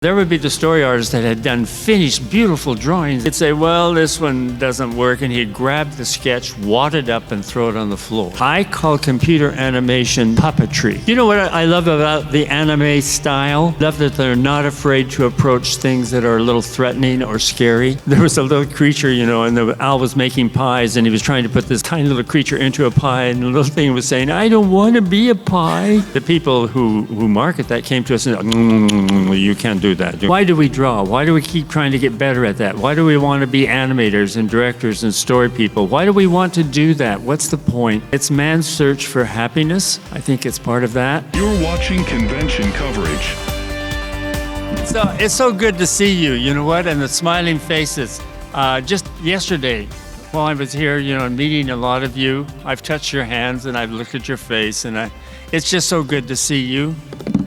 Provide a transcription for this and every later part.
There would be the story artists that had done finished, beautiful drawings. He'd say, well, this one doesn't work, and he'd grab the sketch, wad it up, and throw it on the floor. I call computer animation puppetry. You know what I love about the anime style? I love that they're not afraid to approach things that are a little threatening or scary. There was a little creature, you know, and the owl was making pies, and he was trying to put this tiny little creature into a pie, and the little thing was saying, I don't want to be a pie. The people who market that came to us and said, you can't do that. Why do we draw? Why do we keep trying to get better at that? Why do we want to be animators and directors and story people? Why do we want to do that? What's the point? It's man's search for happiness. I think it's part of that. You're watching convention coverage. So it's so good to see you, you know what? And the smiling faces. Just yesterday, while I was here, you know, meeting a lot of you, I've touched your hands and I've looked at your face, and it's just so good to see you.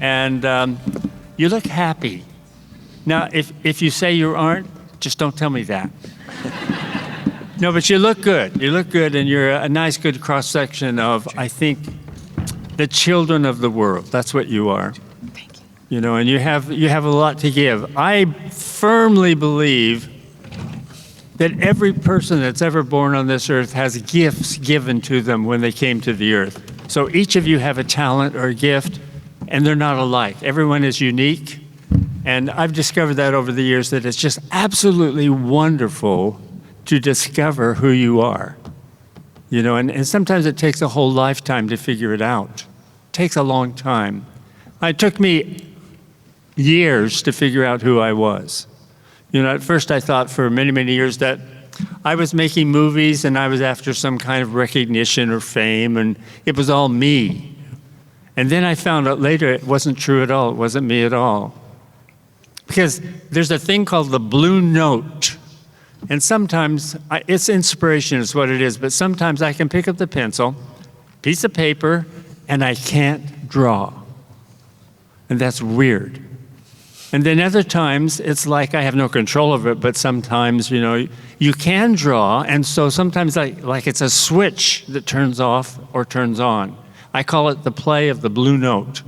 And you look happy. Now, if you say you aren't, just don't tell me that. No, but you look good. You look good, and you're a nice, good cross-section of, I think, the children of the world. That's what you are. Thank you. You know, and you have a lot to give. I firmly believe that every person that's ever born on this earth has gifts given to them when they came to the earth. So each of you have a talent or a gift, and they're not alike. Everyone is unique. And I've discovered that over the years, that it's just absolutely wonderful to discover who you are. You know, and sometimes it takes a whole lifetime to figure it out. It takes a long time. It took me years to figure out who I was. You know, at first I thought for many, many years that I was making movies and I was after some kind of recognition or fame, and it was all me. And then I found out later it wasn't true at all. It wasn't me at all. Because there's a thing called the blue note. And sometimes, it's inspiration is what it is, but sometimes I can pick up the pencil, piece of paper, and I can't draw. And that's weird. And then other times, it's like I have no control of it, but sometimes, you know, you can draw, and so sometimes like it's a switch that turns off or turns on. I call it the play of the blue note.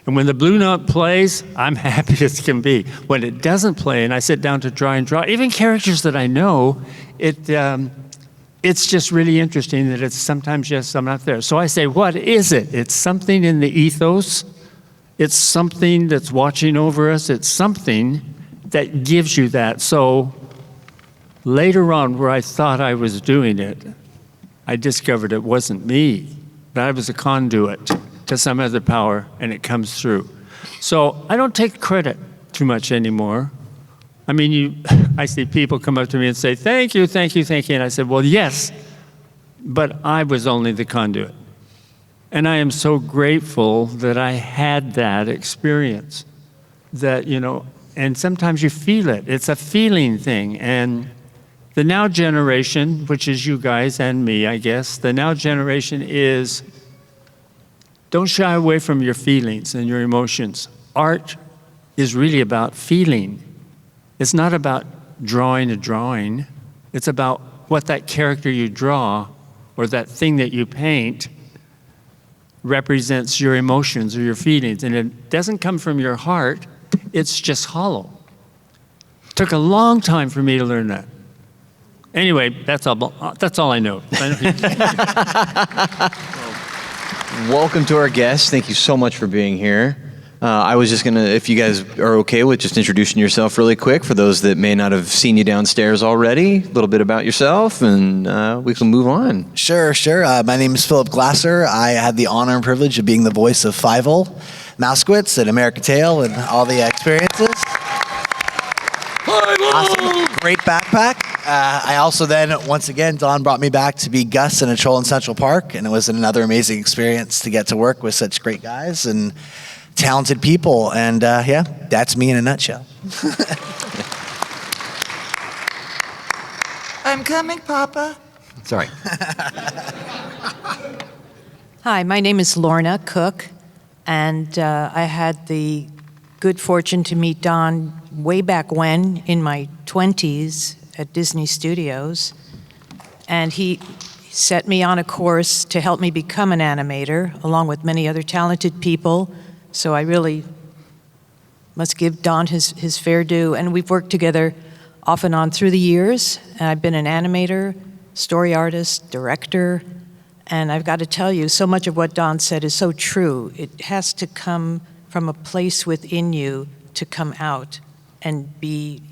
And when the blue note plays, I'm happy as can be. When it doesn't play and I sit down to try and draw, even characters that I know, it's just really interesting that it's sometimes yes, I'm not there. So I say, what is it? It's something in the ethos. It's something that's watching over us. It's something that gives you that. So later on, where I thought I was doing it, I discovered it wasn't me, but I was a conduit to some other power, and it comes through. So I don't take credit too much anymore. I mean, I see people come up to me and say, thank you, thank you, thank you. And I said, well, yes, but I was only the conduit. And I am so grateful that I had that experience. That, you know, and sometimes you feel it. It's a feeling thing. And the now generation, which is you guys and me, I guess, the now generation is, don't shy away from your feelings and your emotions. Art is really about feeling. It's not about drawing a drawing. It's about what that character you draw or that thing that you paint represents your emotions or your feelings. And it doesn't come from your heart. It's just hollow. It took a long time for me to learn that. Anyway, that's all I know. Welcome to our guests. Thank you so much for being here. I was just gonna, if you guys are okay with just introducing yourself really quick for those that may not have seen you downstairs already, a little bit about yourself, and we can move on. Sure. My name is Phillip Glasser. I had the honor and privilege of being the voice of Fievel, Mousekewitz, and America Tail, and all the experiences. Awesome. Great backpack. I also then, once again, Don brought me back to be Gus in a Troll in Central Park, and it was another amazing experience to get to work with such great guys and talented people, and yeah, that's me in a nutshell. I'm coming, Papa. Sorry. Hi, my name is Lorna Cook, and I had the good fortune to meet Don way back when, in my 20s, at Disney Studios, and he set me on a course to help me become an animator, along with many other talented people. So I really must give Don his fair due. And we've worked together off and on through the years. And I've been an animator, story artist, director. And I've got to tell you, so much of what Don said is so true. It has to come from a place within you to come out and be,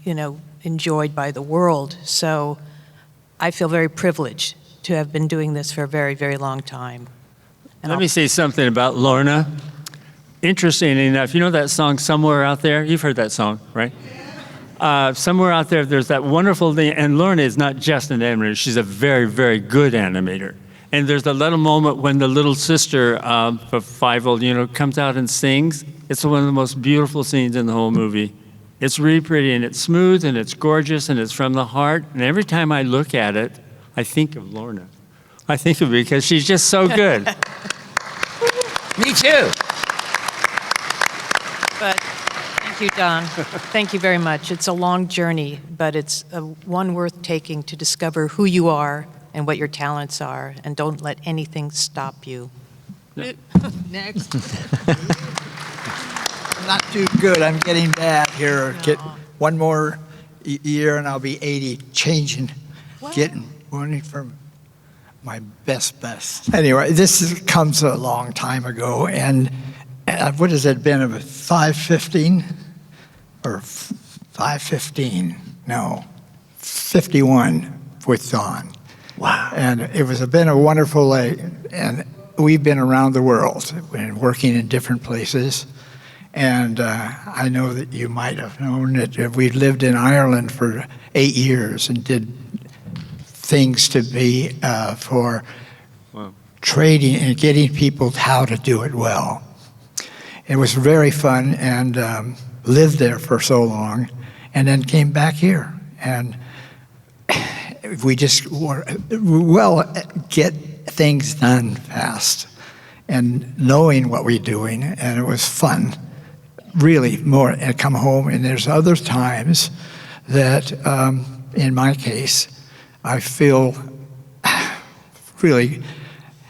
enjoyed by the world. So I feel very privileged to have been doing this for a very, very long time. And Let me say something about Lorna. Interesting enough, you know that song, Somewhere Out There? You've heard that song, right? Somewhere out there, there's that wonderful thing, and Lorna is not just an animator, she's a very, very good animator. And there's a little moment when the little sister of Fievel, comes out and sings. It's one of the most beautiful scenes in the whole movie. It's really pretty, and it's smooth, and it's gorgeous, and it's from the heart. And every time I look at it, I think of Lorna. I think of her because she's just so good. Me too. But thank you, Don. Thank you very much. It's a long journey, but it's one worth taking to discover who you are and what your talents are, and don't let anything stop you. Next. Not too good. I'm getting bad here. Get one more year and I'll be 80, changing, getting one from my best. Anyway, this comes a long time ago, and what has it been, about 5:15 or 5:15? No, 51 with Don. Wow. And it was been a wonderful day, and we've been around the world and working in different places. And I know that you might have known that we lived in Ireland for 8 years and did things to be for trading and getting people how to do it well. It was very fun, and lived there for so long, and then came back here. And we just get things done fast and knowing what we're doing, and it was fun. Really more, and come home, and there's other times that, in my case, I feel really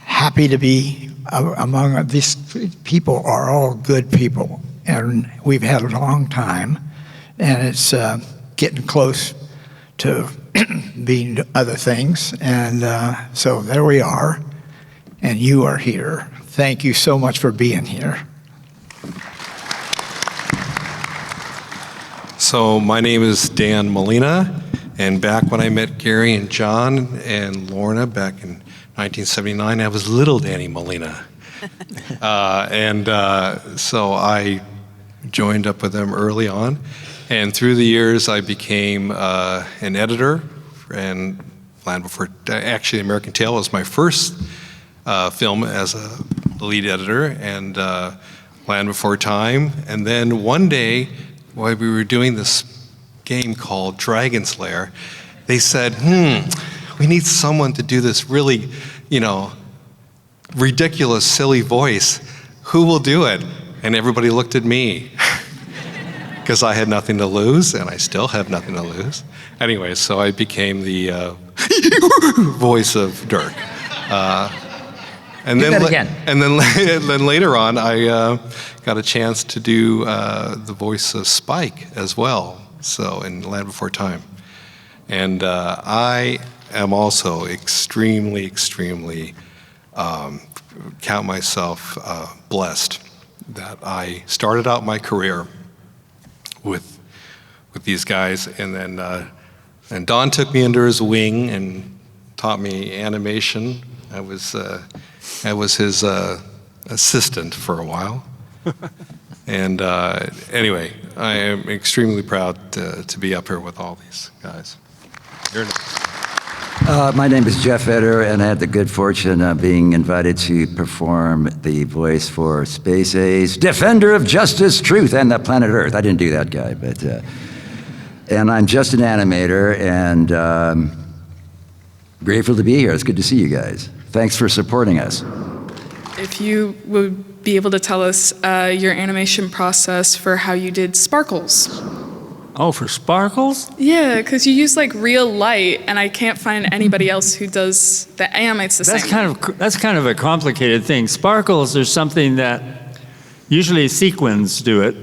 happy to be among these people. Are all good people, and we've had a long time, and it's getting close to being other things, and so there we are, and you are here. Thank you so much for being here. So my name is Dan Molina, and back when I met Gary and John and Lorna back in 1979, I was little Danny Molina. So I joined up with them early on, and through the years I became an editor, and Land Before, actually American Tail was my first film as a lead editor, and Land Before Time, and then one day, while we were doing this game called Dragon's Lair, they said, we need someone to do this really, ridiculous, silly voice. Who will do it? And everybody looked at me because I had nothing to lose, and I still have nothing to lose. Anyway, so I became the voice of Dirk. And then later on, I got a chance to do the voice of Spike as well, so in Land Before Time. And I am also extremely count myself blessed that I started out my career with these guys, and then and Don took me under his wing and taught me animation. I was his assistant for a while. And anyway, I am extremely proud to be up here with all these guys. You're My name is Jeff Etter, and I had the good fortune of being invited to perform the voice for Space A's Defender of Justice, Truth, and the Planet Earth. I didn't do that guy, but... and I'm just an animator, and grateful to be here. It's good to see you guys. Thanks for supporting us. If you would be able to tell us your animation process for how you did sparkles. Oh, for sparkles? Yeah, because you use real light, and I can't find anybody else who that animates the same. That's kind of a complicated thing. Sparkles are something that usually sequins do it.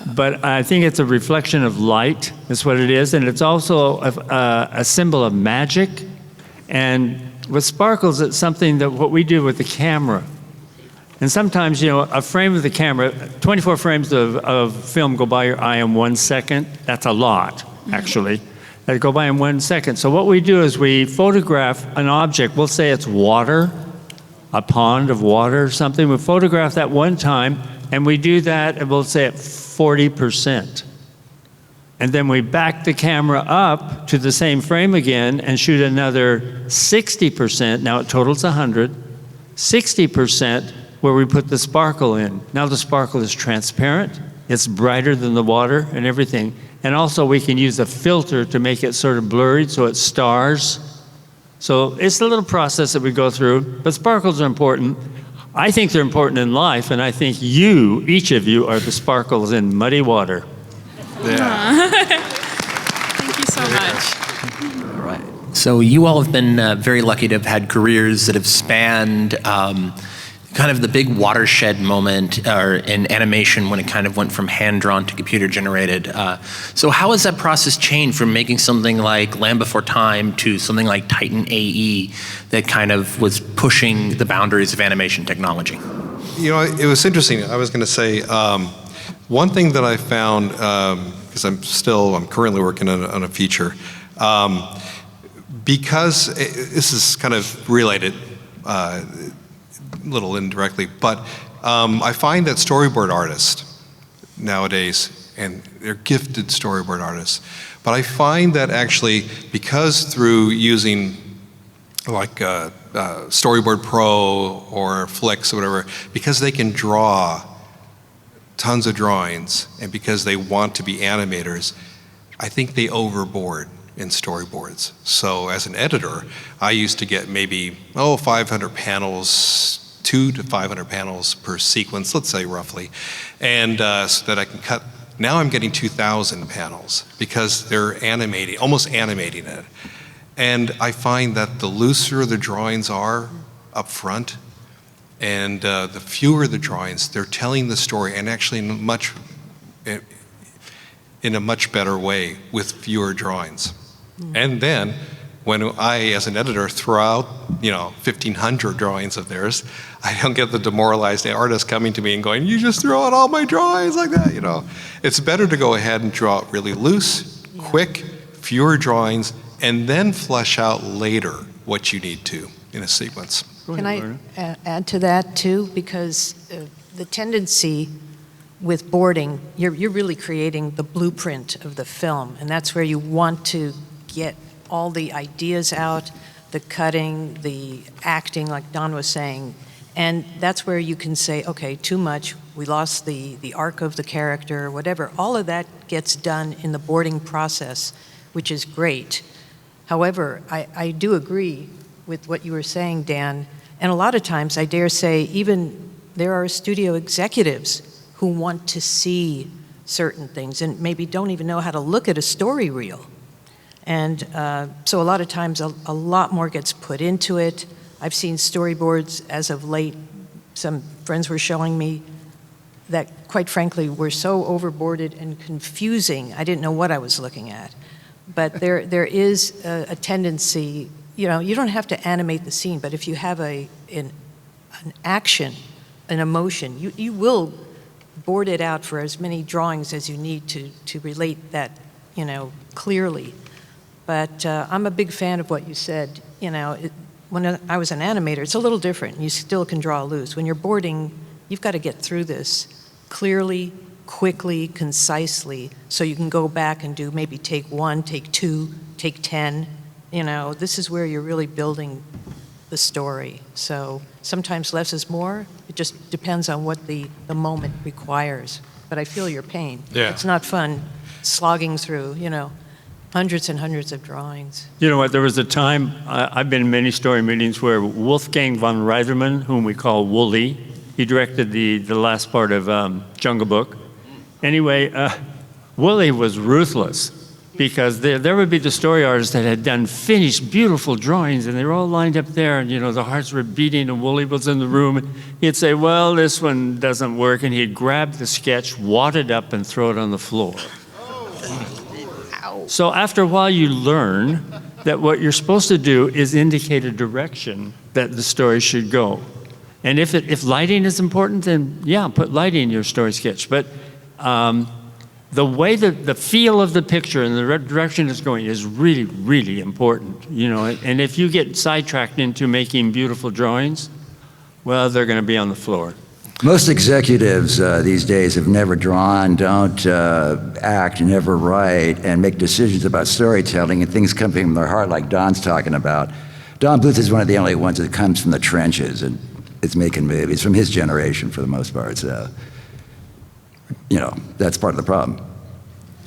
but I think it's a reflection of light, is what it is, and it's also a symbol of magic. And with sparkles, it's something that what we do with the camera. And sometimes, you know, a frame of the camera, 24 frames of film go by your eye in 1 second. That's a lot, actually. That go by in 1 second. So what we do is we photograph an object. We'll say it's water, a pond of water or something. We photograph that one time, and we do that, and we'll say at 40%. And then we back the camera up to the same frame again and shoot another 60%. Now it totals 100. 60% where we put the sparkle in. Now the sparkle is transparent. It's brighter than the water and everything. And also we can use a filter to make it sort of blurred so it stars. So it's a little process that we go through, but sparkles are important. I think they're important in life, and I think you, each of you, are the sparkles in muddy water. Thank you so much. All right. So you all have been very lucky to have had careers that have spanned kind of the big watershed moment in animation when it kind of went from hand-drawn to computer-generated. So how has that process changed from making something like Land Before Time to something like Titan AE that kind of was pushing the boundaries of animation technology? You know, it was interesting. I was going to say, one thing that I found, because I'm currently working on a feature, because this is kind of related, a little indirectly, but I find that storyboard artists nowadays, and they're gifted storyboard artists, but I find that actually, because through using like Storyboard Pro or Flix or whatever, because they can draw tons of drawings, and because they want to be animators, I think they overboard in storyboards. So as an editor, I used to get maybe, 500 panels, 200 to 500 panels per sequence, let's say roughly, and so that I can cut. Now I'm getting 2,000 panels because they're animating, almost animating it. And I find that the looser the drawings are up front, and the fewer the drawings, they're telling the story, and actually in a much better way with fewer drawings. And then when I, as an editor, throw out 1,500 drawings of theirs, I don't get the demoralized artist coming to me and going, "You just throw out all my drawings like that." It's better to go ahead and draw it really loose, quick, fewer drawings, and then flesh out later what you need to in a sequence. Can I add to that too? Because the tendency with boarding, you're really creating the blueprint of the film, and that's where you want to get all the ideas out, the cutting, the acting, like Don was saying, and that's where you can say, okay, too much, we lost the arc of the character, whatever. All of that gets done in the boarding process, which is great. However, I do agree with what you were saying, Dan, and a lot of times, I dare say, even there are studio executives who want to see certain things and maybe don't even know how to look at a story reel. And so a lot of times, a lot more gets put into it. I've seen storyboards as of late. Some friends were showing me that, quite frankly, were so overboarded and confusing, I didn't know what I was looking at. But there is a tendency, you don't have to animate the scene, but if you have an action, an emotion, you will board it out for as many drawings as you need to relate that, clearly. But I'm a big fan of what you said. When I was an animator, it's a little different. You still can draw loose. When you're boarding, you've got to get through this clearly, quickly, concisely, so you can go back and do maybe take 1, take 2, take 10. This is where you're really building the story. So sometimes less is more. It just depends on what the moment requires. But I feel your pain. Yeah. It's not fun slogging through, hundreds and hundreds of drawings. You know what, there was a time, I've been in many story meetings where Wolfgang von Reitherman, whom we call Wooly, he directed the last part of Jungle Book. Anyway, Wooly was ruthless. because there would be the story artists that had done finished, beautiful drawings, and they were all lined up there, and the hearts were beating, and Wooly was in the room, and he'd say, well, this one doesn't work, and he'd grab the sketch, wad it up, and throw it on the floor. So after a while, you learn that what you're supposed to do is indicate a direction that the story should go. And if lighting is important, then yeah, put lighting in your story sketch. But the way the feel of the picture and the direction it's going is really, really important. And if you get sidetracked into making beautiful drawings, well, they're going to be on the floor. Most executives these days have never drawn, don't act, never write, and make decisions about storytelling and things coming from their heart like Don's talking about. Don Bluth is one of the only ones that comes from the trenches and is making movies from his generation for the most part. So, that's part of the problem.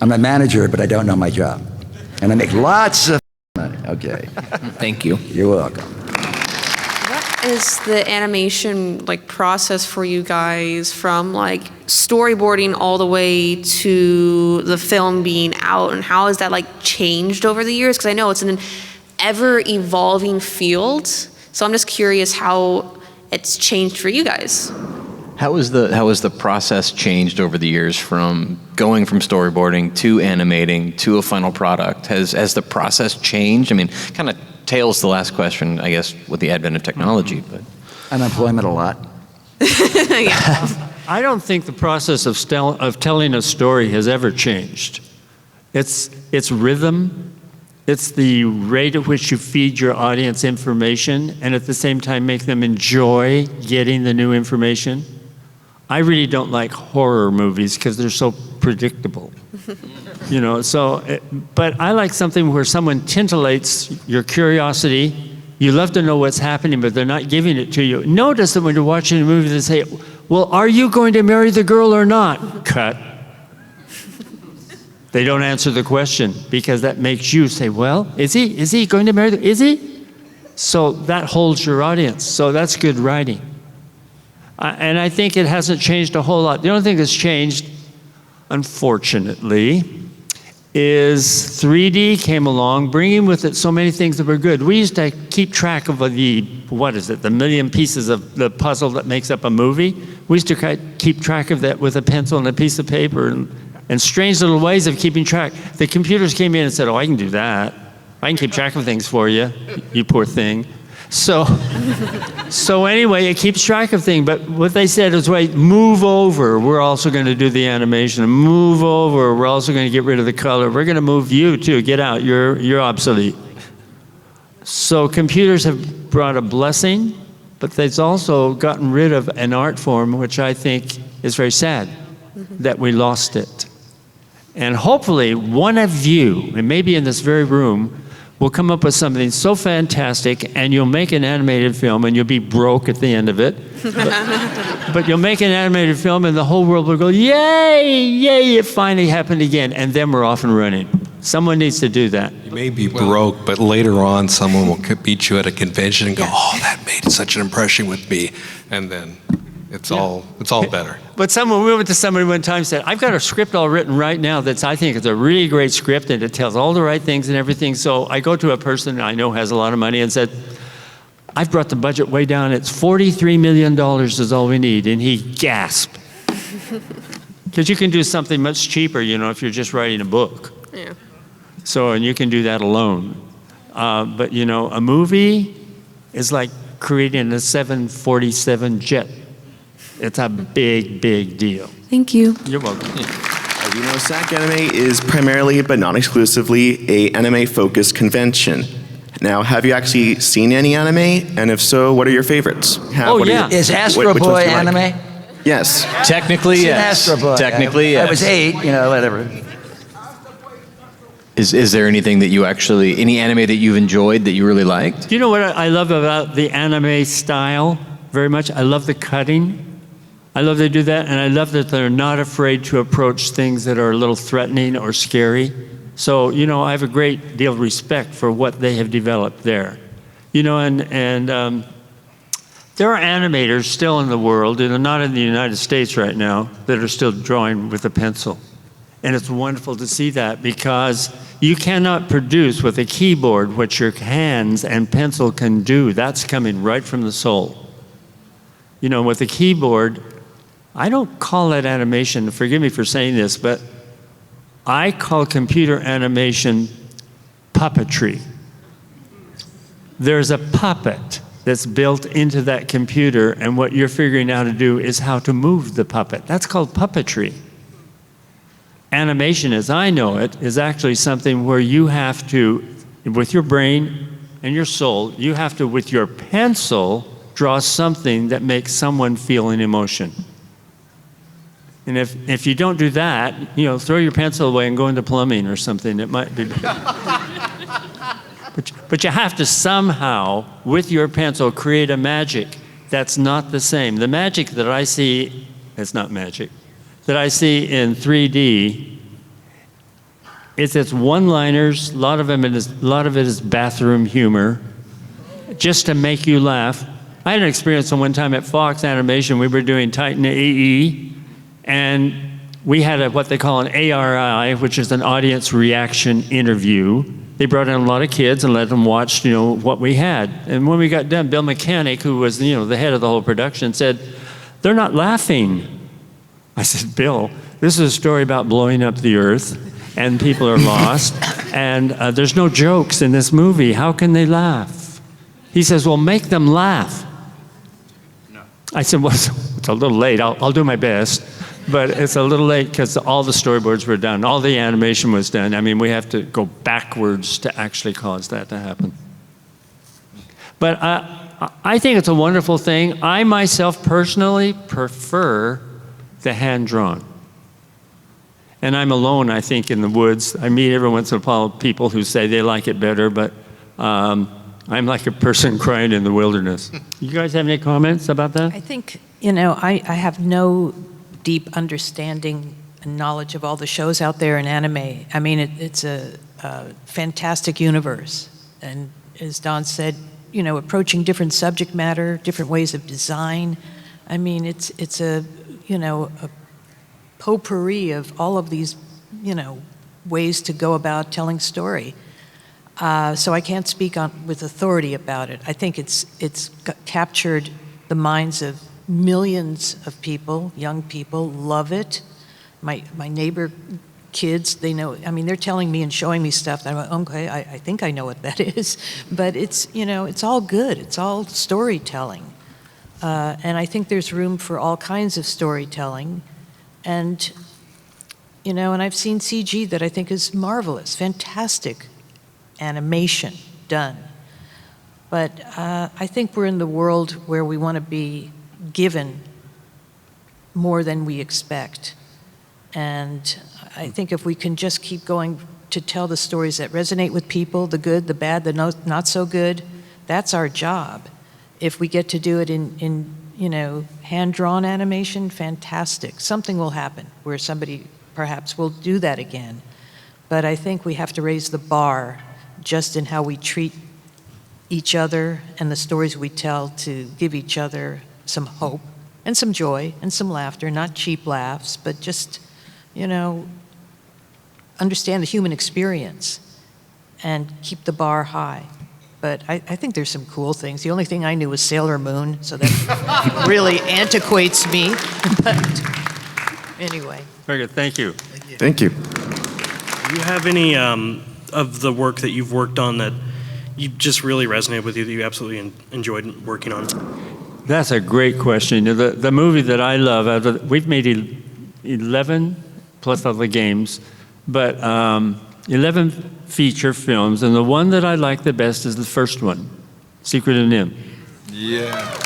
I'm a manager, but I don't know my job. And I make lots of money. Okay. Thank you. You're welcome. What is the animation process for you guys from storyboarding all the way to the film being out, and how has that changed over the years? Because I know it's an ever evolving field, so I'm just curious how it's changed for you guys. How has the process changed over the years from going from storyboarding to animating to a final product? Has the process changed? I mean, kind of tails the last question, I guess, with the advent of technology. But unemployment a lot. I don't think the process of telling a story has ever changed. It's rhythm. It's the rate at which you feed your audience information and at the same time make them enjoy getting the new information. I really don't like horror movies because they're so predictable. But I like something where someone tintillates your curiosity. You love to know what's happening, but they're not giving it to you. Notice that when you're watching a movie, they say, well, are you going to marry the girl or not? Cut. They don't answer the question because that makes you say, well, is he going to marry the, is he? So that holds your audience. So that's good writing. And I think it hasn't changed a whole lot. The only thing that's changed, unfortunately, is 3D came along, bringing with it so many things that were good. We used to keep track of the million pieces of the puzzle that makes up a movie. We used to keep track of that with a pencil and a piece of paper and strange little ways of keeping track. The computers came in and said, oh, I can do that. I can keep track of things for you, you poor thing. So anyway, it keeps track of things, but what they said is, wait, move over. We're also going to do the animation. Move over. We're also going to get rid of the color. We're going to move you too. Get out. You're obsolete. So computers have brought a blessing, but they've also gotten rid of an art form, which I think is very sad that we lost it. And hopefully one of you, and maybe in this very room, will come up with something so fantastic, and you'll make an animated film, and you'll be broke at the end of it. But you'll make an animated film, and the whole world will go, yay, yay, it finally happened again. And then we're off and running. Someone needs to do that. You may be broke, but later on, someone will beat you at a convention and go, oh, that made such an impression with me. And then it's all better. But we went to somebody one time and said, I've got a script all written right now that's, I think, it's a really great script, and it tells all the right things and everything. So I go to a person I know has a lot of money and said, I've brought the budget way down. It's $43 million is all we need. And he gasped. Because you can do something much cheaper, if you're just writing a book. Yeah. So, and you can do that alone. But, a movie is like creating a 747 jet. It's a big, big deal. Thank you. You're welcome. As you know, SacAnime is primarily, but not exclusively, a anime-focused convention. Now, have you actually seen any anime? And if so, what are your favorites? Is Astro Boy anime? Yes. Technically, yes. Astro Boy. Technically, yes. I was 8, whatever. Is there anything that any anime that you've enjoyed that you really liked? Do you know what I love about the anime style very much? I love the cutting. I love they do that, and I love that they're not afraid to approach things that are a little threatening or scary. So, I have a great deal of respect for what they have developed there. And there are animators still in the world, and not in the United States right now, that are still drawing with a pencil. And it's wonderful to see that because, You cannot produce with a keyboard what your hands and pencil can do. That's coming right from the soul. You know, with a keyboard, I don't call that animation, forgive me for saying this, but I call computer animation puppetry. There's a puppet that's built into that computer, and what you're figuring out to do is how to move the puppet. That's called puppetry. Animation, as I know it, is actually something where you have to, with your brain and your soul, you have to, with your pencil, draw something that makes someone feel an emotion. And if you don't do that, you know, throw your pencil away and go into plumbing or something. It might be. But you have to somehow, with your pencil, create a magic that's not the same. The magic that I see, it's not magic, that I see in 3D, it's one-liners, a lot of it is bathroom humor, just to make you laugh. I had an experience one time at Fox Animation. We were doing Titan AE, and we had what they call an ARI, which is an audience reaction interview. They brought in a lot of kids and let them watch, you know, what we had. And when we got done, Bill Mechanic, who was, you know, the head of the whole production, said, "They're not laughing." I said, "Bill, this is a story about blowing up the earth, and people are lost, and there's no jokes in this movie. How can they laugh?" He says, "Well, make them laugh." No. I said, "Well, it's a little late. I'll do my best." But it's a little late because all the storyboards were done. All the animation was done. I mean, we have to go backwards to actually cause that to happen. But I think it's a wonderful thing. I myself personally prefer the hand-drawn. And I'm alone, I think, in the woods. I meet every once in a while people who say they like it better, but I'm like a person crying in the wilderness. You guys have any comments about that? I think, you know, I have no deep understanding and knowledge of all the shows out there in anime. I mean, it's a fantastic universe. And as Don said, you know, approaching different subject matter, different ways of design. I mean, it's a, you know, a potpourri of all of these, you know, ways to go about telling story. So I can't speak with authority about it. I think it's captured the minds of millions of people, young people love it. My neighbor kids, they know, I mean, they're telling me and showing me stuff that I'm like, okay, I think I know what that is. But it's, you know, it's all good. It's all storytelling. And I think there's room for all kinds of storytelling. And, you know, and I've seen CG that I think is marvelous, fantastic animation done. But I think we're in the world where we want to be given more than we expect. And I think if we can just keep going to tell the stories that resonate with people, the good, the bad, the not so good, that's our job. If we get to do it in you know, hand-drawn animation, fantastic. Something will happen where somebody perhaps will do that again. But I think we have to raise the bar just in how we treat each other and the stories we tell to give each other some hope and some joy and some laughter, not cheap laughs, but just, you know, understand the human experience and keep the bar high. But I think there's some cool things. The only thing I knew was Sailor Moon, so that really antiquates me. But anyway. Very good, thank you. Thank you. Do you have any of the work that you've worked on that you just really resonated with you, that you absolutely enjoyed working on? That's a great question. The movie that I love, we've made 11 plus other games, but 11 feature films, and the one that I like the best is the first one, Secret of NIMH. Yeah.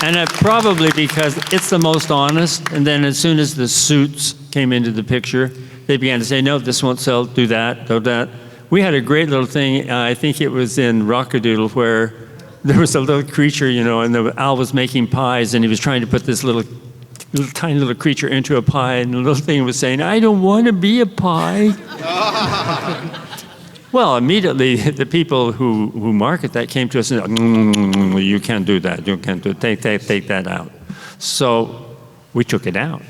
And probably because it's the most honest, and then as soon as the suits came into the picture, they began to say, no, this won't sell, do that, do that. We had a great little thing, I think it was in Rockadoodle, where there was a little creature, you know, and the owl was making pies, and he was trying to put this tiny little creature into a pie, and the little thing was saying, I don't want to be a pie. Well, immediately, the people who market that came to us and said, you can't do that, you can't do it, take that out. So we took it out.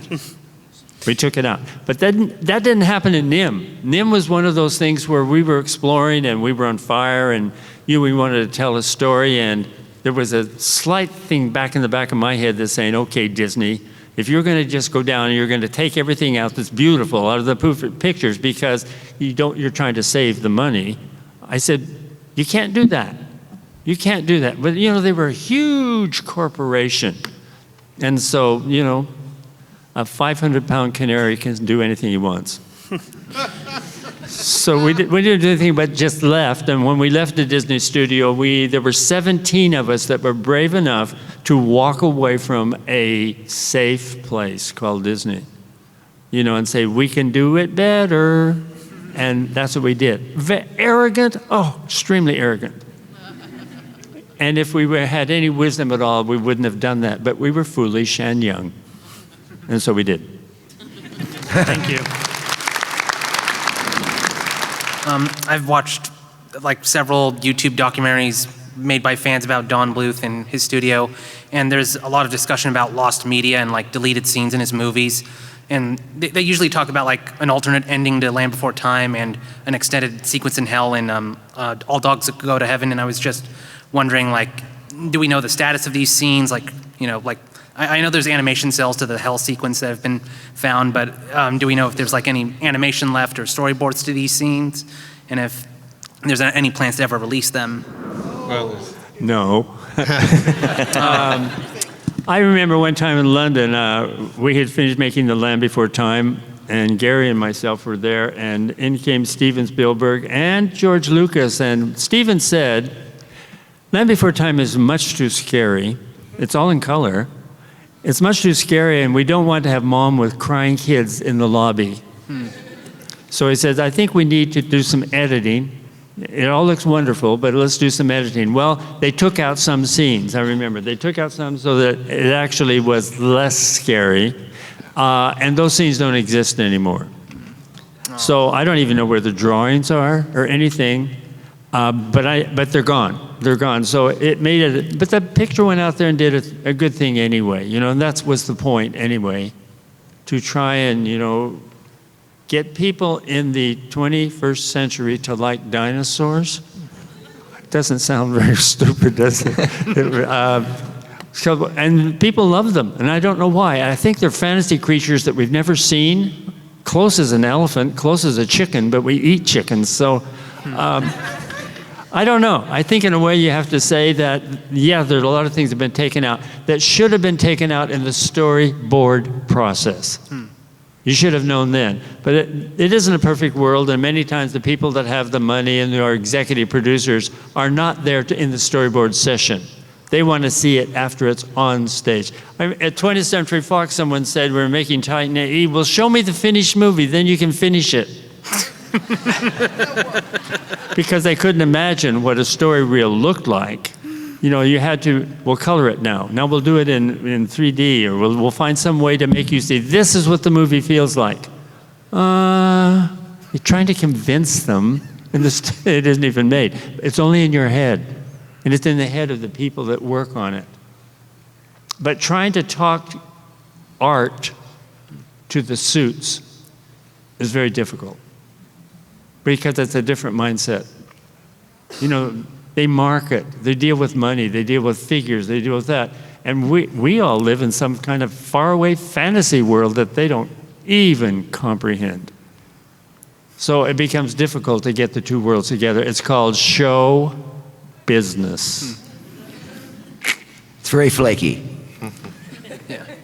We took it out. But that didn't happen in NIM. NIM was one of those things where we were exploring and we were on fire and we wanted to tell a story, and there was a slight thing back in the back of my head that's saying, okay, Disney, if you're going to just go down and you're going to take everything out that's beautiful out of the pictures because you're trying to save the money, I said, you can't do that. You can't do that. But, they were a huge corporation. And so, a 500-pound canary can do anything he wants. So we didn't do anything but just left. And when we left the Disney studio, there were 17 of us that were brave enough to walk away from a safe place called Disney, and say, we can do it better. And that's what we did. Arrogant? Oh, extremely arrogant. And if we had any wisdom at all, we wouldn't have done that. But we were foolish and young. And so we did. Thank you. I've watched several YouTube documentaries made by fans about Don Bluth and his studio, and there's a lot of discussion about lost media and deleted scenes in his movies. And they usually talk about an alternate ending to Land Before Time and an extended sequence in Hell and All Dogs Go to Heaven. And I was just wondering, do we know the status of these scenes? I know there's animation cells to the Hell sequence that have been found, but do we know if there's any animation left or storyboards to these scenes? And if there's any plans to ever release them? Well, no. I remember one time in London, we had finished making The Land Before Time, and Gary and myself were there, and in came Steven Spielberg and George Lucas, and Steven said, Land Before Time is much too scary. It's all in color. It's much too scary, and we don't want to have mom with crying kids in the lobby. So he says, I think we need to do some editing. It all looks wonderful, but let's do some editing. Well, they took out some scenes, I remember. They took out some so that it actually was less scary, and those scenes don't exist anymore. So I don't even know where the drawings are or anything, but they're gone. They're gone. So it made it, but the picture went out there and did a good thing anyway, and that was the point anyway, to try and, get people in the 21st century to like dinosaurs. It doesn't sound very stupid, does it? And people love them, and I don't know why. I think they're fantasy creatures that we've never seen. Close as an elephant, close as a chicken, but we eat chickens, so I don't know. I think in a way you have to say that, yeah, there's a lot of things that have been taken out that should have been taken out in the storyboard process. You should have known then. But it isn't a perfect world, and many times the people that have the money and our executive producers are not there in the storyboard session. They want to see it after it's on stage. At 20th Century Fox, someone said, we're making Titan AE. Well, show me the finished movie, then you can finish it. Because they couldn't imagine what a story reel looked like. You had to, we'll color it now. Now we'll do it in 3D, or we'll find some way to make you see, this is what the movie feels like. You're trying to convince them, and it isn't even made. It's only in your head, and it's in the head of the people that work on it. But trying to talk art to the suits is very difficult, because it's a different mindset. They market, they deal with money, they deal with figures, they deal with that. And we all live in some kind of faraway fantasy world that they don't even comprehend. So it becomes difficult to get the two worlds together. It's called show business. It's very flaky.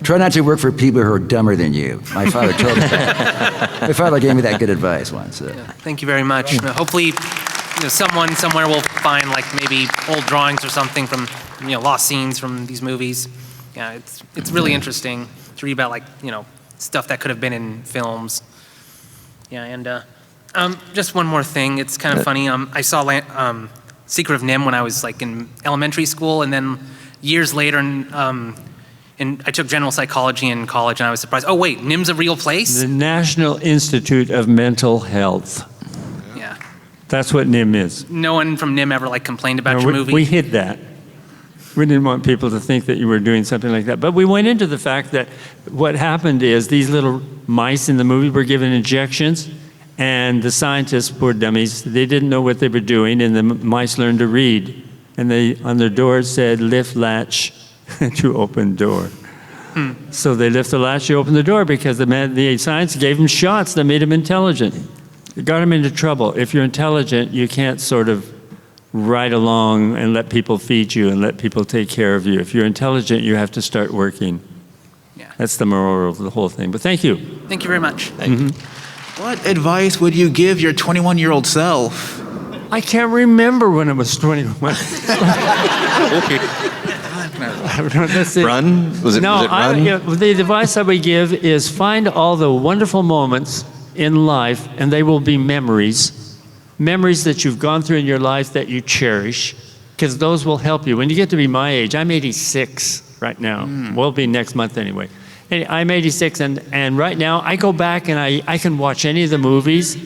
Try not to work for people who are dumber than you. My father told me that. My father gave me that good advice once. Thank you very much. Hopefully, someone somewhere will find maybe old drawings or something from lost scenes from these movies. Yeah, it's really interesting to read about stuff that could have been in films. Yeah, and just one more thing. It's kind of funny. I saw Secret of NIMH when I was in elementary school, and then years later, and I took general psychology in college, and I was surprised. Oh wait, NIMH's a real place? The National Institute of Mental Health. Yeah. That's what NIMH is. No one from NIMH ever complained about your movie? We hid that. We didn't want people to think that you were doing something like that. But we went into the fact that what happened is these little mice in the movie were given injections, and the scientists, poor dummies, they didn't know what they were doing, and the mice learned to read. And they, on their doors, said, lift latch to open door. So they lift the latch to open the door because the science gave them shots that made them intelligent. It got them into trouble. If you're intelligent, you can't sort of ride along and let people feed you and let people take care of you. If you're intelligent, you have to start working. Yeah. That's the moral of the whole thing. But thank you. Thank you very much. What advice would you give your 21-year-old self? I can't remember when I was 21. That's it. Run? Was it run? The advice I would give is find all the wonderful moments in life, and they will be memories. Memories that you've gone through in your life that you cherish, because those will help you. When you get to be my age, I'm 86 right now. Will be next month anyway. I'm 86, and right now I go back and I can watch any of the movies,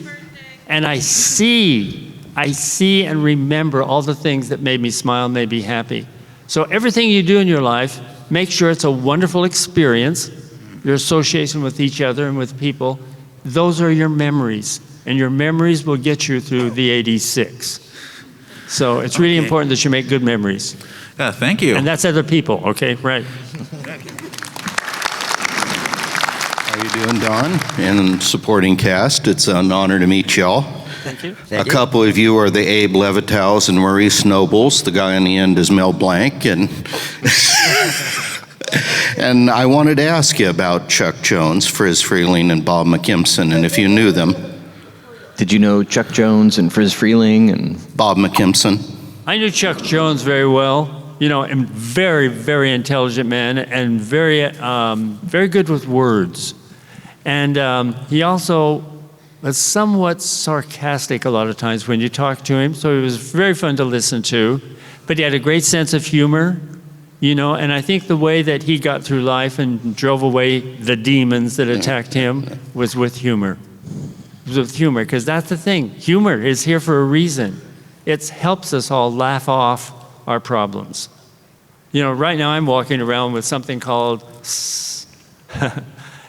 and I see and remember all the things that made me smile, made me happy. So everything you do in your life, make sure it's a wonderful experience, your association with each other and with people. Those are your memories, and your memories will get you through the 86. So it's really important that you make good memories. Thank you. And that's other people, okay? Right. How you doing, Don? And supporting cast, it's an honor to meet y'all. Thank you. A couple of you are the Abe Levitows and Maurice Nobles. The guy on the end is Mel Blanc. And and I wanted to ask you about Chuck Jones, Friz Freleng, and Bob McKimson, and if you knew them. Did you know Chuck Jones and Friz Freleng and Bob McKimson? I knew Chuck Jones very well. You know, a very, very intelligent man and very good with words. And he also was somewhat sarcastic a lot of times when you talk to him, so he was very fun to listen to. But he had a great sense of humor, you know, and I think the way that he got through life and drove away the demons that attacked him was with humor. It was with humor, because that's the thing. Humor is here for a reason. It helps us all laugh off our problems. You know, right now I'm walking around with something called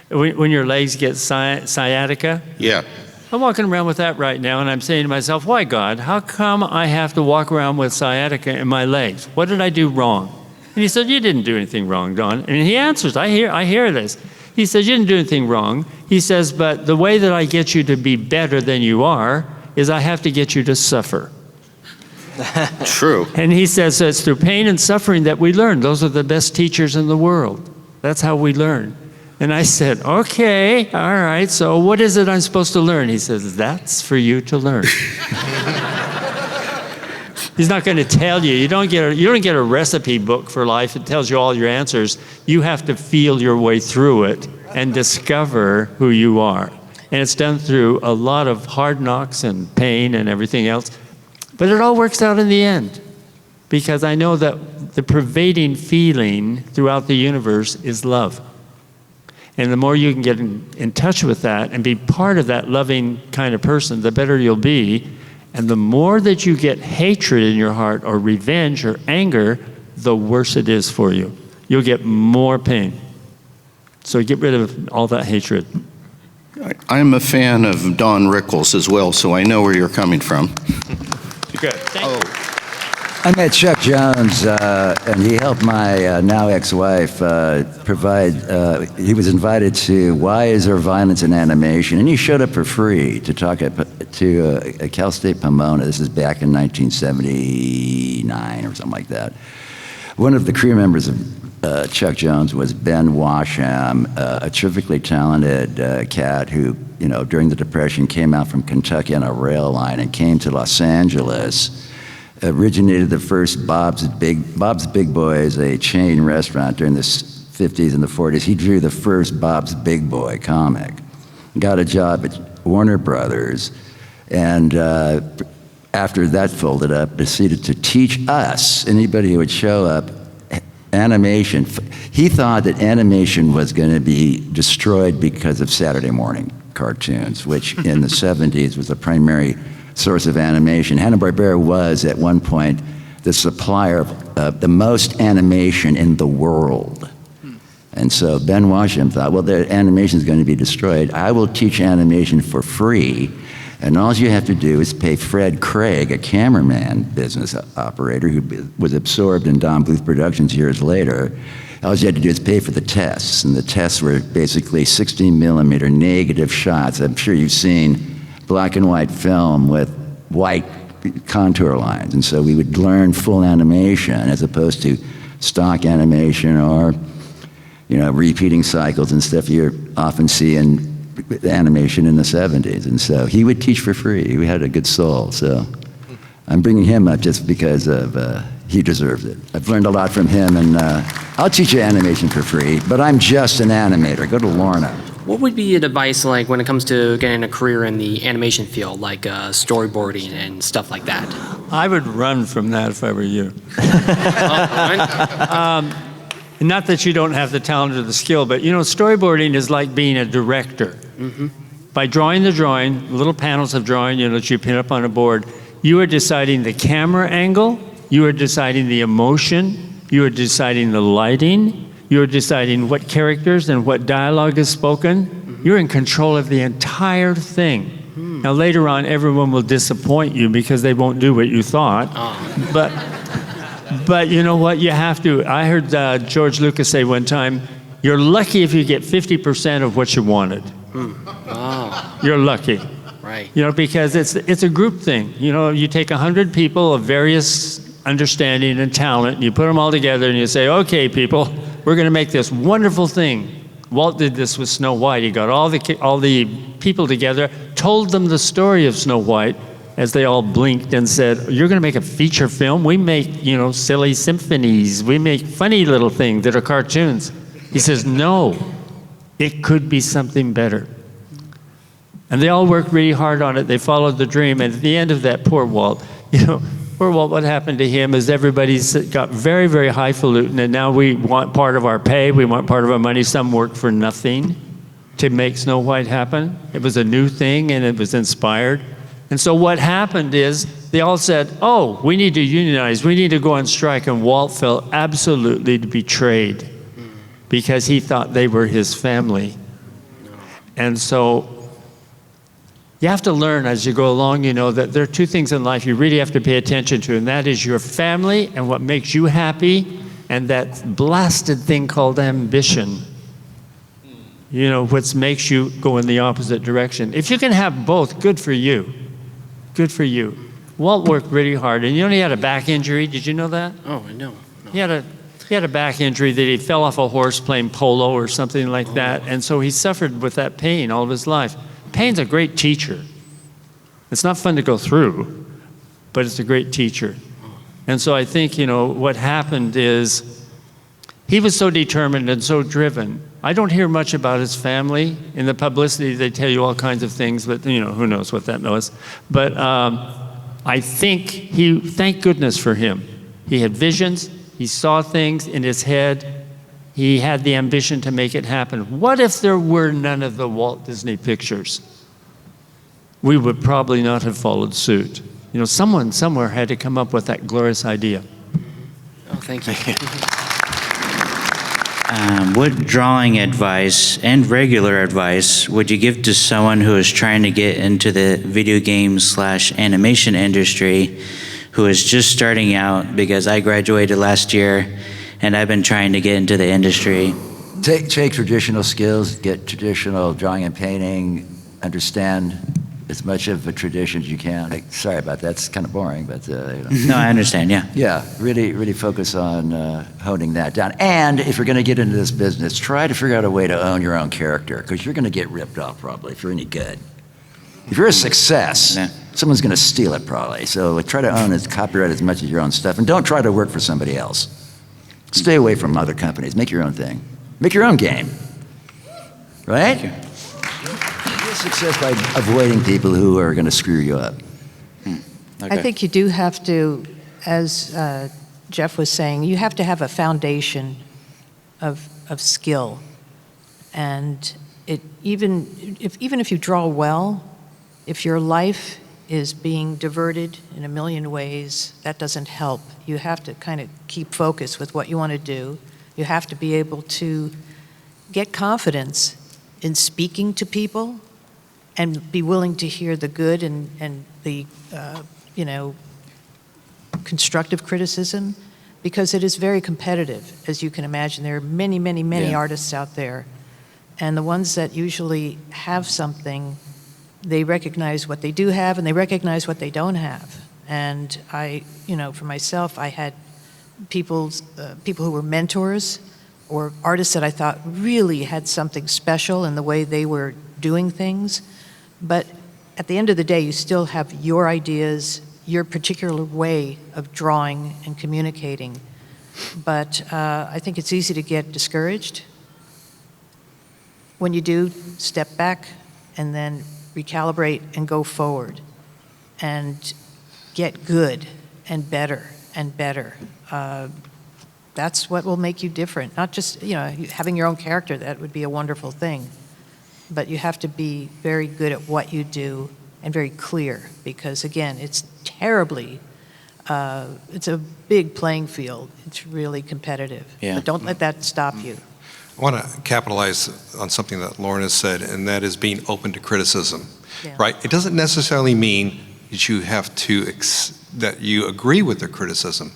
when your legs get sciatica. Yeah. I'm walking around with that right now, and I'm saying to myself, why, God, how come I have to walk around with sciatica in my legs? What did I do wrong? And he said, you didn't do anything wrong, Don. And he answers, I hear this. He says, you didn't do anything wrong. He says, but the way that I get you to be better than you are is I have to get you to suffer. True. And he says, so it's through pain and suffering that we learn. Those are the best teachers in the world. That's how we learn. And I said, okay, all right, so what is it I'm supposed to learn? He says, that's for you to learn. He's not going to tell you. You don't get a recipe book for life that tells you all your answers. You have to feel your way through it and discover who you are. And it's done through a lot of hard knocks and pain and everything else. But it all works out in the end, because I know that the pervading feeling throughout the universe is love. And the more you can get in touch with that and be part of that loving kind of person, the better you'll be. And the more that you get hatred in your heart or revenge or anger, the worse it is for you. You'll get more pain. So get rid of all that hatred. I'm a fan of Don Rickles as well, so I know where you're coming from. Good. Thank you. I met Chuck Jones, and he helped my now ex-wife provide, he was invited to Why Is There Violence in Animation? And he showed up for free to talk to Cal State Pomona. This is back in 1979 or something like that. One of the crew members of Chuck Jones was Ben Washam, a terrifically talented cat who, you know, during the Depression came out from Kentucky on a rail line and came to Los Angeles. Originated the first Bob's Big Boys, a chain restaurant during the 50s and the 40s. He drew the first Bob's Big Boy comic. Got a job at Warner Brothers, and after that folded up, proceeded to teach us, anybody who would show up, animation. He thought that animation was going to be destroyed because of Saturday morning cartoons, which in the 70s was a primary source of animation. Hanna-Barbera was, at one point, the supplier of the most animation in the world. And so Ben Washington thought, well, the animation is going to be destroyed. I will teach animation for free, and all you have to do is pay Fred Craig, a cameraman business operator who was absorbed in Don Bluth Productions years later. All you had to do is pay for the tests, and the tests were basically 16 millimeter negative shots. I'm sure you've seen black and white film with white contour lines, and so we would learn full animation as opposed to stock animation or repeating cycles and stuff you often see in animation in the 70s. And so he would teach for free. We had a good soul. So I'm bringing him up just because of he deserves it. I've learned a lot from him, and I'll teach you animation for free, but I'm just an animator. Go to Lorna. What would be advice like when it comes to getting a career in the animation field, like storyboarding and stuff like that? I would run from that if I were you. Not that you don't have the talent or the skill, but storyboarding is like being a director. Mm-hmm. By drawing the drawing, little panels of drawing, that you pin up on a board, you are deciding the camera angle, you are deciding the emotion, you are deciding the lighting, you are deciding what characters and what dialogue is spoken. Mm-hmm. You're in control of the entire thing. Mm-hmm. Now later on, everyone will disappoint you because they won't do what you thought, But you know what? You have to. I heard George Lucas say one time, you're lucky if you get 50% of what you wanted. Oh. You're lucky. Right. Because it's a group thing. You take 100 people of various understanding and talent, and you put them all together, and you say, okay, people, we're going to make this wonderful thing. Walt did this with Snow White. He got all the people together, told them the story of Snow White, as they all blinked and said, you're going to make a feature film? We make, silly symphonies. We make funny little things that are cartoons. He says, no, it could be something better. And they all worked really hard on it. They followed the dream. And at the end of that, poor Walt, what happened to him is everybody's got very, very highfalutin, and now we want part of our pay, we want part of our money. Some worked for nothing to make Snow White happen. It was a new thing, and it was inspired. And so what happened is they all said, oh, we need to unionize, we need to go on strike, and Walt felt absolutely betrayed because he thought they were his family. And so you have to learn as you go along, that there are two things in life you really have to pay attention to, and that is your family and what makes you happy, and that blasted thing called ambition. What makes you go in the opposite direction. If you can have both, good for you. Good for you. Walt worked really hard, and he had a back injury. Did you know that? Oh, I know. No. He had a back injury that he fell off a horse playing polo or something like that, and so he suffered with that pain all of his life. Pain's a great teacher. It's not fun to go through, but it's a great teacher. And so I think, what happened is he was so determined and so driven. I don't hear much about his family. In the publicity, they tell you all kinds of things, but who knows what that was. But I think thank goodness for him. He had visions, he saw things in his head, he had the ambition to make it happen. What if there were none of the Walt Disney Pictures? We would probably not have followed suit. Someone somewhere had to come up with that glorious idea. Oh, thank you. What drawing advice and regular advice would you give to someone who is trying to get into the video games / animation industry, who is just starting out? Because I graduated last year and I've been trying to get into the industry. Take traditional skills, get traditional drawing and painting, understand as much of a tradition as you can. Sorry about that, it's kind of boring, but No, I understand, yeah. Yeah, really focus on honing that down. And if you're gonna get into this business, try to figure out a way to own your own character, because you're gonna get ripped off probably if you're any good. If you're a success, someone's gonna steal it probably. So try to own it, copyright as much as your own stuff, and don't try to work for somebody else. Stay away from other companies, make your own thing. Make your own game, right? Thank you. Success by avoiding people who are going to screw you up. I think you do have to, as Jeff was saying, you have to have a foundation of skill. And even if you draw well, if your life is being diverted in a million ways, that doesn't help. You have to kind of keep focus with what you want to do. You have to be able to get confidence in speaking to people and be willing to hear the good and the, constructive criticism, because it is very competitive, as you can imagine. There are many, many, many Yeah. artists out there. And the ones that usually have something, they recognize what they do have and they recognize what they don't have. And I, for myself, I had people who were mentors or artists that I thought really had something special in the way they were doing things. But at the end of the day, you still have your ideas, your particular way of drawing and communicating. But I think it's easy to get discouraged. When you do, step back and then recalibrate and go forward and get good and better and better. That's what will make you different. Not just, having your own character, that would be a wonderful thing. But you have to be very good at what you do and very clear, because again, it's terribly, it's a big playing field. It's really competitive. Yeah. But don't let that stop you. I want to capitalize on something that Lorna said, and that is being open to criticism, Yeah. right? It doesn't necessarily mean that you have to, that you agree with their criticism,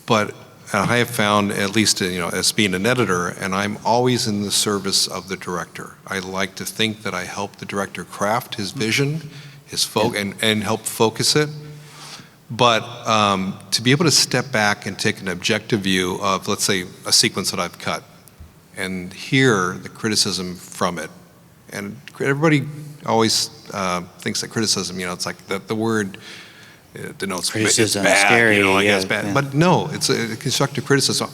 but I have found, at least, as being an editor, and I'm always in the service of the director. I like to think that I help the director craft his vision, his and help focus it. But to be able to step back and take an objective view of, let's say, a sequence that I've cut, and hear the criticism from it. And everybody always thinks that criticism, it's like the word denotes Criticism, it's bad, scary, it's bad. But no, it's a constructive criticism.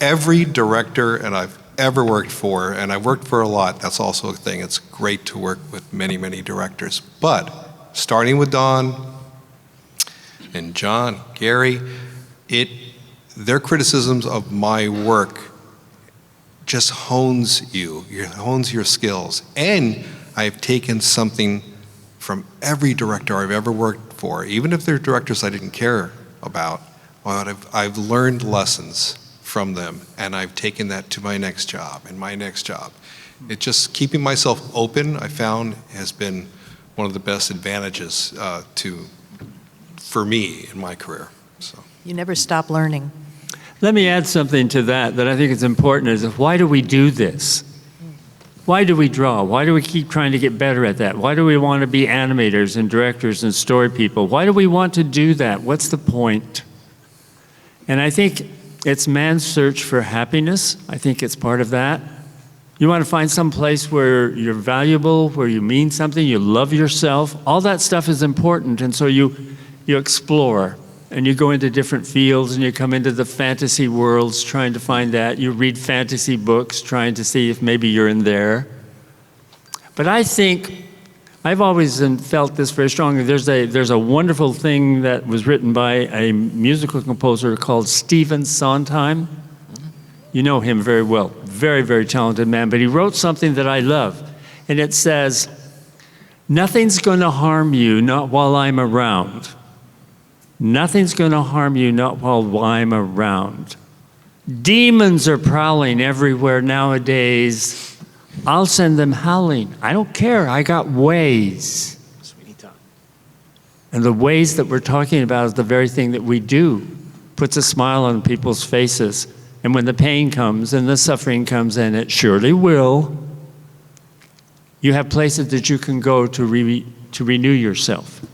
Every director and I've ever worked for, and I've worked for a lot, that's also a thing. It's great to work with many, many directors. But starting with Don and John, Gary, their criticisms of my work just hones you, hones your skills. And I've taken something from every director I've ever worked for, even if they're directors I didn't care about, I've learned lessons from them, and I've taken that to my next job and my next job. It just keeping myself open, I found, has been one of the best advantages for me in my career. So. You never stop learning. Let me add something to that I think is important, is why do we do this? Why do we draw? Why do we keep trying to get better at that? Why do we want to be animators and directors and story people? Why do we want to do that? What's the point? And I think it's man's search for happiness. I think it's part of that. You want to find some place where you're valuable, where you mean something, you love yourself. All that stuff is important, and so you explore. And you go into different fields and you come into the fantasy worlds trying to find that. You read fantasy books trying to see if maybe you're in there. But I think, I've always felt this very strongly. There's a wonderful thing that was written by a musical composer called Stephen Sondheim. You know him very well. Very, very talented man. But he wrote something that I love. And it says, "Nothing's going to harm you, not while I'm around. Nothing's going to harm you, not while I'm around. Demons are prowling everywhere nowadays. I'll send them howling. I don't care. I got ways." And the ways that we're talking about is the very thing that we do. Puts a smile on people's faces. And when the pain comes and the suffering comes, and it surely will, you have places that you can go to renew yourself.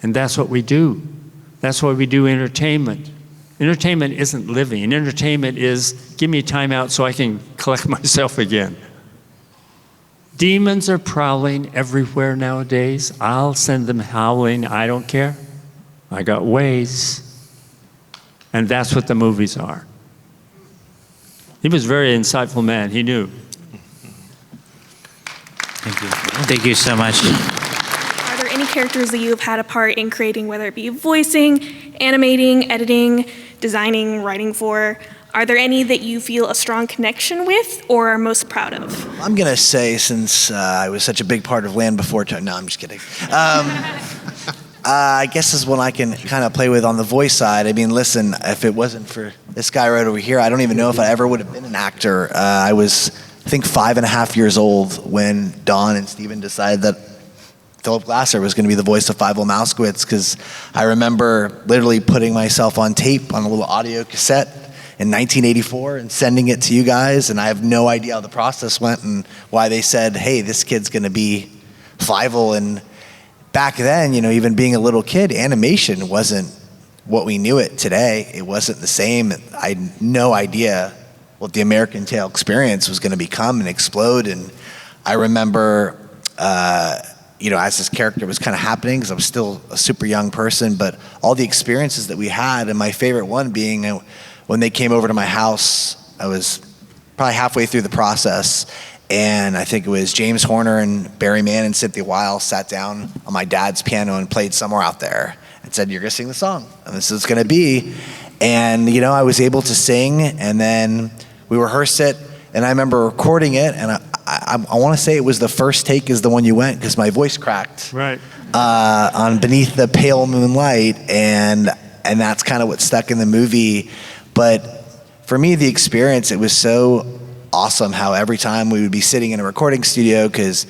And that's what we do. That's why we do entertainment. Entertainment isn't living. Entertainment is, give me time out so I can collect myself again. Demons are prowling everywhere nowadays. I'll send them howling. I don't care. I got ways. And that's what the movies are. He was a very insightful man. He knew. Thank you. Thank you so much. Are there any characters that you have had a part in creating, whether it be voicing, animating, editing, designing, writing for, Are there any that you feel a strong connection with or are most proud of? I'm going to say, since I was such a big part of Land Before Time, no, I'm just kidding. I guess this is one I can kind of play with on the voice side. I mean, listen, if it wasn't for this guy right over here, I don't even know if I ever would have been an actor. I was, I think, 5.5 years old when Don and Steven decided that Philip Glasser was going to be the voice of Fievel Mouskowitz, because I remember literally putting myself on tape on a little audio cassette in 1984 and sending it to you guys, and I have no idea how the process went and why they said, hey, this kid's going to be Fievel. And back then, you know, even being a little kid, animation wasn't what we knew it today. It wasn't the same. I had no idea what the American Tail experience was going to become and explode. And I remember, you know, as this character was kind of happening, because I was still a super young person, but all the experiences that we had, and my favorite one being when they came over to my house. I was probably halfway through the process, and I think it was James Horner and Barry Mann and Cynthia Weil sat down on my dad's piano and played Somewhere Out There and said, you're going to sing the song, and this is going to be. And, you know, I was able to sing, and then we rehearsed it, and I remember recording it, and I want to say it was the first take is the one you went, because my voice cracked. Right. On Beneath the Pale Moonlight, and that's kind of what stuck in the movie. But for me, the experience, it was so awesome how every time we would be sitting in a recording studio, because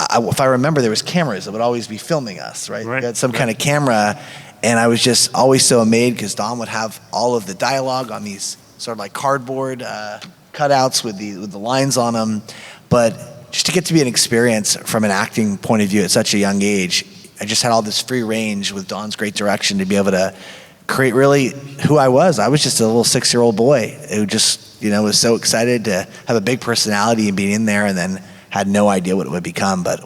if I remember, there was cameras that would always be filming us, right? We had some kind of camera, and I was just always so amazed because Don would have all of the dialogue on these sort of like cardboard cutouts with the lines on them. But just to get to be an experience from an acting point of view at such a young age, I just had all this free range with Don's great direction to be able to create really who I was. I was just a little 6-year-old boy who just, you know, was so excited to have a big personality and being in there, and then had no idea what it would become. But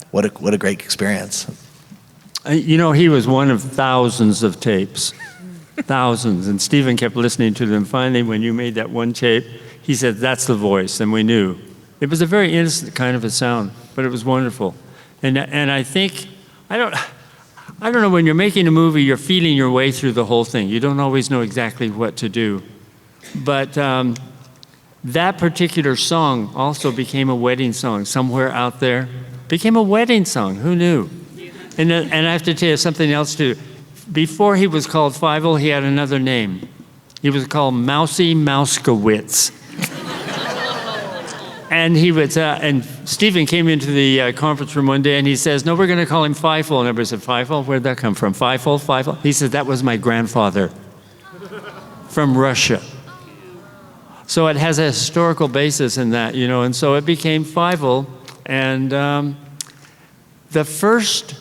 what a great experience. You know, he was one of thousands of tapes, thousands, and Stephen kept listening to them. Finally, when you made that one tape, he said, that's the voice, and we knew. It was a very innocent kind of a sound, but it was wonderful. And I think, I don't know, when you're making a movie, you're feeling your way through the whole thing. You don't always know exactly what to do. But that particular song also became a wedding song. Somewhere Out There became a wedding song. Who knew? And I have to tell you something else too. Before he was called Fievel, he had another name. He was called Mousy Mouskowitz. And he was, and Stephen came into the conference room one day and he says, no, we're going to call him Fievel. And everybody said, Fievel? Where'd that come from? Fievel? He said, that was my grandfather from Russia. So it has a historical basis in that, you know, and so it became Fievel. And the first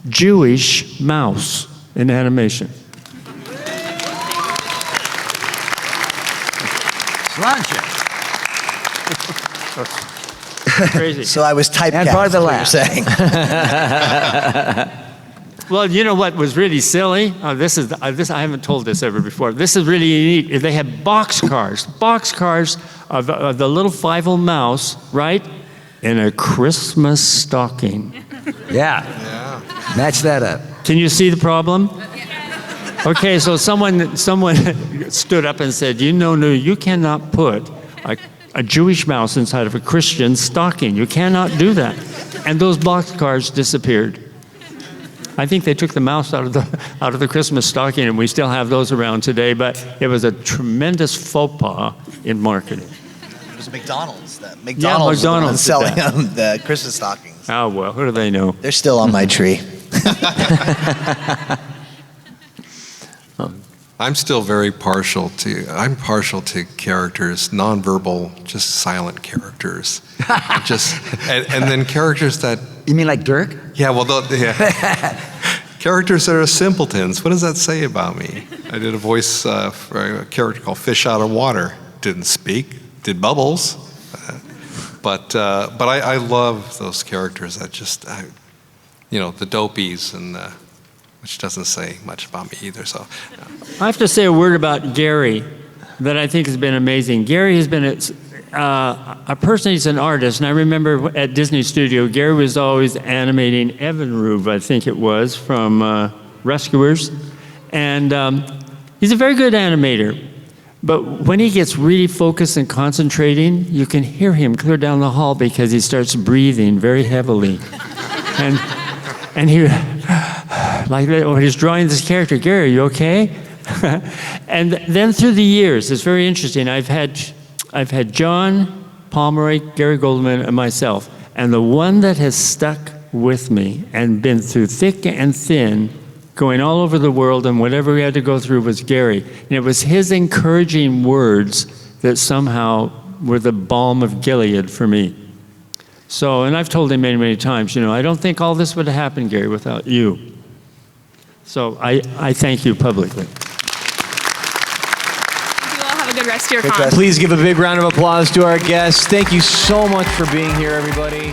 Jewish mouse in animation. Sláinte. Crazy. So I was typecast. And part of the what laugh. you're saying. Well, you know what was really silly? This I haven't told this ever before. This is really neat. They had boxcars of the little Fievel mouse, right, in a Christmas stocking. Yeah. Match that up. Can you see the problem? Okay, so someone stood up and said, no, you cannot put a Jewish mouse inside of a Christian stocking. You cannot do that. And those boxcars disappeared. I think they took the mouse out of the Christmas stocking, and we still have those around today, but it was a tremendous faux pas in marketing. It was McDonald's. McDonald's McDonald's was the one selling did the Christmas stockings. Oh, well, who do they know? They're still on my tree. I'm still very partial to characters, nonverbal, just silent characters. and then characters that... You mean like Dirk? Yeah, well, characters that are simpletons. What does that say about me? I did a voice for a character called Fish Out of Water. Didn't speak, did bubbles. But I love those characters that just, the dopies, and which doesn't say much about me either. So, I have to say a word about Gary that I think has been amazing. Gary has been a person, he's an artist, and I remember at Disney Studio, Gary was always animating Evan Rube, I think it was, from Rescuers. And he's a very good animator. But when he gets really focused and concentrating, you can hear him clear down the hall because he starts breathing very heavily. And he, like when he's drawing this character, Gary, are you okay? And then through the years, it's very interesting. I've had John Pomeroy, Gary Goldman, and myself. And the one that has stuck with me and been through thick and thin, going all over the world, and whatever we had to go through was Gary. And it was his encouraging words that somehow were the balm of Gilead for me. So, and I've told him many, many times, I don't think all this would have happened, Gary, without you. So I thank you publicly. You all have a good rest of your con. Please give a big round of applause to our guests. Thank you so much for being here, everybody.